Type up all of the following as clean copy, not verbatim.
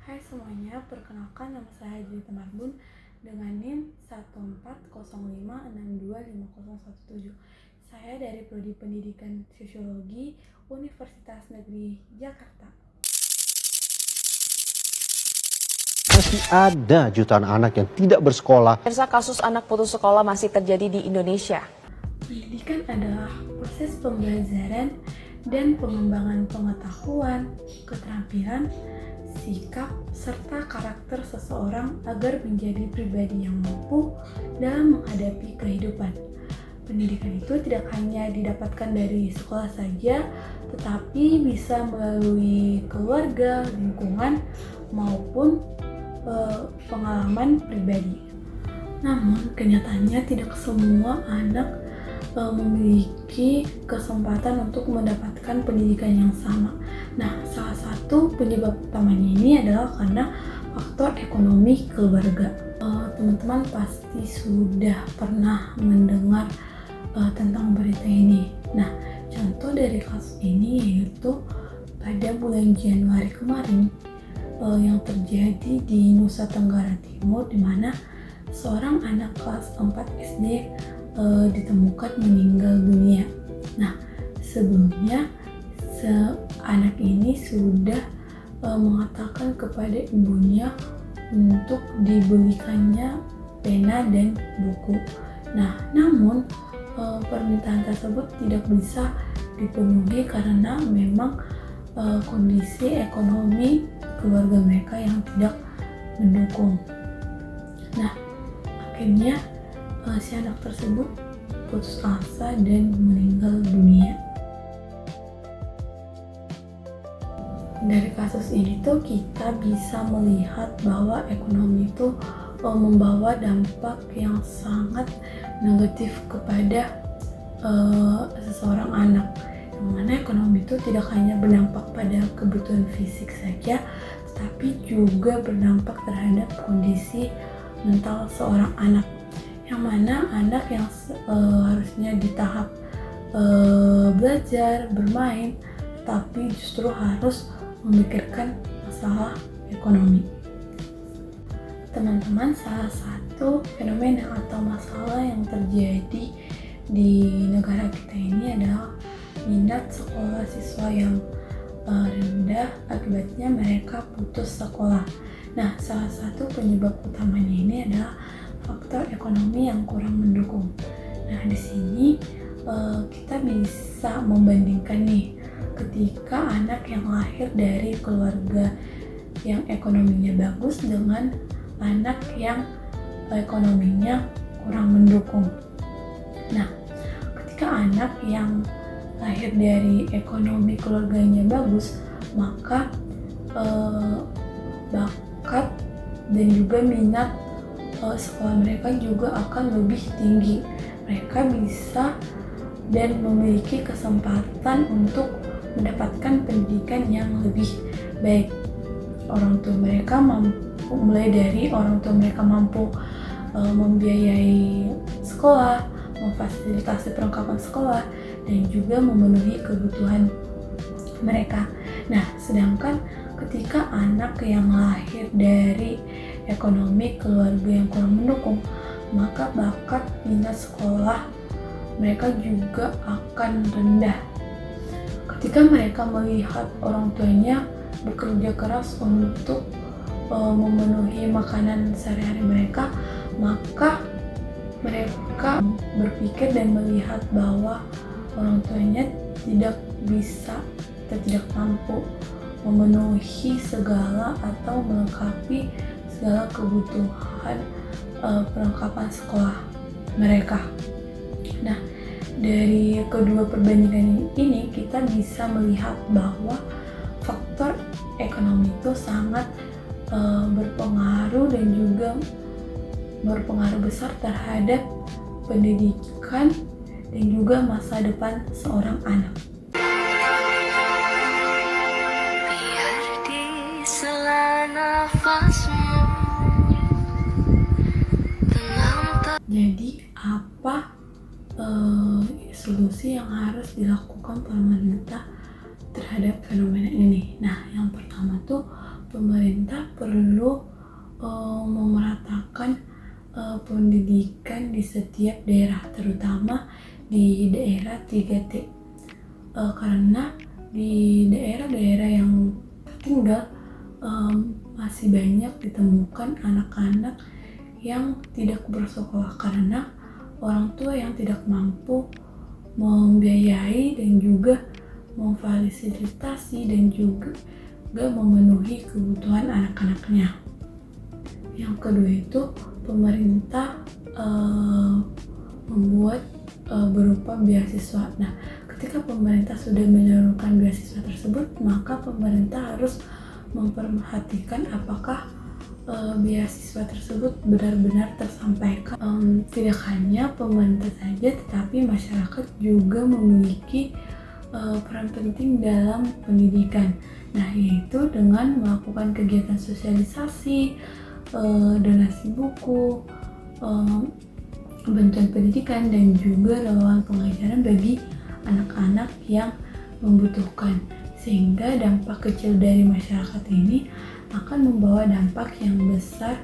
Hai semuanya, perkenalkan nama saya Jelita Marbun dengan NIM 14056250117. Saya dari Prodi Pendidikan Sosiologi Universitas Negeri Jakarta. Masih ada jutaan anak yang tidak bersekolah. Kasus anak putus sekolah masih terjadi di Indonesia. Pendidikan adalah proses pembelajaran dan pengembangan pengetahuan, keterampilan, sikap, serta karakter seseorang agar menjadi pribadi yang mampu dalam menghadapi kehidupan. Pendidikan itu tidak hanya didapatkan dari sekolah saja, tetapi bisa melalui keluarga, lingkungan, maupun pengalaman pribadi. Namun, kenyataannya tidak semua anak memiliki kesempatan untuk mendapatkan pendidikan yang sama. Nah, salah satu penyebab utamanya ini adalah karena faktor ekonomi keluarga. Teman-teman pasti sudah pernah mendengar tentang berita ini. Nah, contoh dari kasus ini yaitu pada bulan Januari kemarin yang terjadi di Nusa Tenggara Timur, di mana seorang anak kelas 4 SD ditemukan meninggal dunia. Nah, sebelumnya anak ini sudah mengatakan kepada ibunya untuk dibelikannya pena dan buku. Nah, namun permintaan tersebut tidak bisa dipenuhi karena memang kondisi ekonomi keluarga mereka yang tidak mendukung. Nah, akhirnya si anak tersebut putus asa dan meninggal dunia. Dari kasus ini tuh kita bisa melihat bahwa ekonomi itu membawa dampak yang sangat negatif kepada seseorang anak. Yang mana ekonomi itu tidak hanya berdampak pada kebutuhan fisik saja, tetapi juga berdampak terhadap kondisi mental seorang anak. Yang mana anak yang harusnya di tahap belajar, bermain, tapi justru harus memikirkan masalah ekonomi. Teman-teman, salah satu fenomena atau masalah yang terjadi di negara kita ini adalah minat sekolah siswa yang rendah, akibatnya mereka putus sekolah. Nah, salah satu penyebab utamanya ini adalah faktor ekonomi yang kurang mendukung. Nah, di sini kita bisa membandingkan nih, ketika anak yang lahir dari keluarga yang ekonominya bagus dengan anak yang ekonominya kurang mendukung. Nah, ketika anak yang lahir dari ekonomi keluarganya bagus, maka bakat dan juga minat sekolah mereka juga akan lebih tinggi. Mereka bisa dan memiliki kesempatan untuk mendapatkan pendidikan yang lebih baik. Orang tua mereka mampu, mulai dari orang tua mereka mampu membiayai sekolah, memfasilitasi perlengkapan sekolah, dan juga memenuhi kebutuhan mereka. Nah, sedangkan ketika anak yang lahir dari ekonomi keluarga yang kurang mendukung, maka bakat minat sekolah mereka juga akan rendah. Ketika mereka melihat orang tuanya bekerja keras untuk memenuhi makanan sehari-hari mereka, maka mereka berpikir dan melihat bahwa orang tuanya tidak bisa atau tidak mampu memenuhi segala atau melengkapi segala kebutuhan perlengkapan sekolah mereka. Nah, dari kedua perbandingan ini kita bisa melihat bahwa faktor ekonomi itu sangat berpengaruh dan juga berpengaruh besar terhadap pendidikan dan juga masa depan seorang anak. Biar di sela nafasmu tenang. Jadi apa solusi yang harus dilakukan pemerintah terhadap fenomena ini? Nah, yang pertama tuh pemerintah perlu memeratakan pendidikan di setiap daerah, terutama di daerah 3T, karena di daerah-daerah yang tertinggal masih banyak ditemukan anak-anak yang tidak bersekolah karena orang tua yang tidak mampu membiayai dan juga memfasilitasi dan juga memenuhi kebutuhan anak-anaknya. Yang kedua itu pemerintah membuat berupa beasiswa. Nah, ketika pemerintah sudah menyalurkan beasiswa tersebut, maka pemerintah harus memperhatikan apakah beasiswa tersebut benar-benar tersampaikan. Tidak hanya pemerintah saja, tetapi masyarakat juga memiliki peran penting dalam pendidikan. Nah, yaitu dengan melakukan kegiatan sosialisasi, donasi buku, bantuan pendidikan, dan juga relawan pengajaran bagi anak-anak yang membutuhkan, sehingga dampak kecil dari masyarakat ini akan membawa dampak yang besar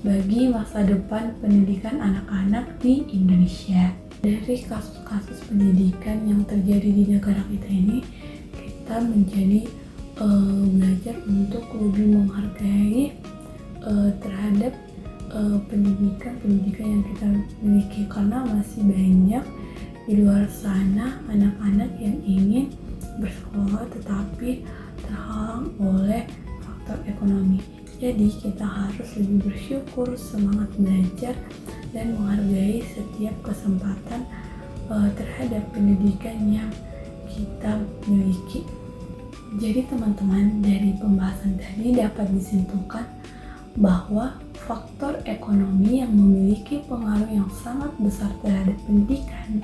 bagi masa depan pendidikan anak-anak di Indonesia. Dari kasus-kasus pendidikan yang terjadi di negara kita ini, kita menjadi belajar untuk lebih menghargai terhadap pendidikan yang kita miliki, karena masih banyak di luar sana anak-anak yang ingin bersekolah tetapi terhalang oleh faktor ekonomi. Jadi kita harus lebih bersyukur, semangat belajar, dan menghargai setiap kesempatan terhadap pendidikan yang kita miliki. Jadi teman-teman, dari pembahasan tadi dapat disimpulkan bahwa faktor ekonomi yang memiliki pengaruh yang sangat besar terhadap pendidikan.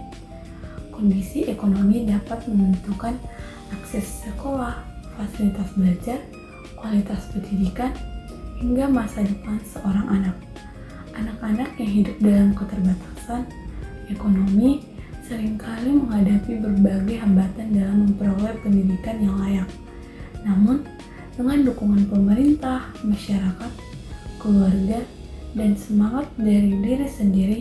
Kondisi ekonomi dapat menentukan akses sekolah, fasilitas belajar, kualitas pendidikan, hingga masa depan seorang anak. Anak-anak yang hidup dalam keterbatasan ekonomi seringkali menghadapi berbagai hambatan dalam memperoleh pendidikan yang layak. Namun, dengan dukungan pemerintah, masyarakat, keluarga, dan semangat dari diri sendiri,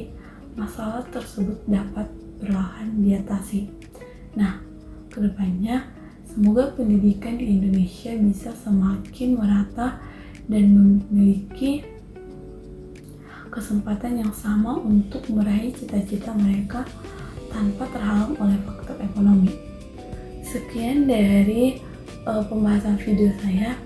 masalah tersebut dapat perlahan diatasi. Nah, kedepannya semoga pendidikan di Indonesia bisa semakin merata dan memiliki kesempatan yang sama untuk meraih cita-cita mereka tanpa terhalang oleh faktor ekonomi. Sekian dari pembahasan video saya.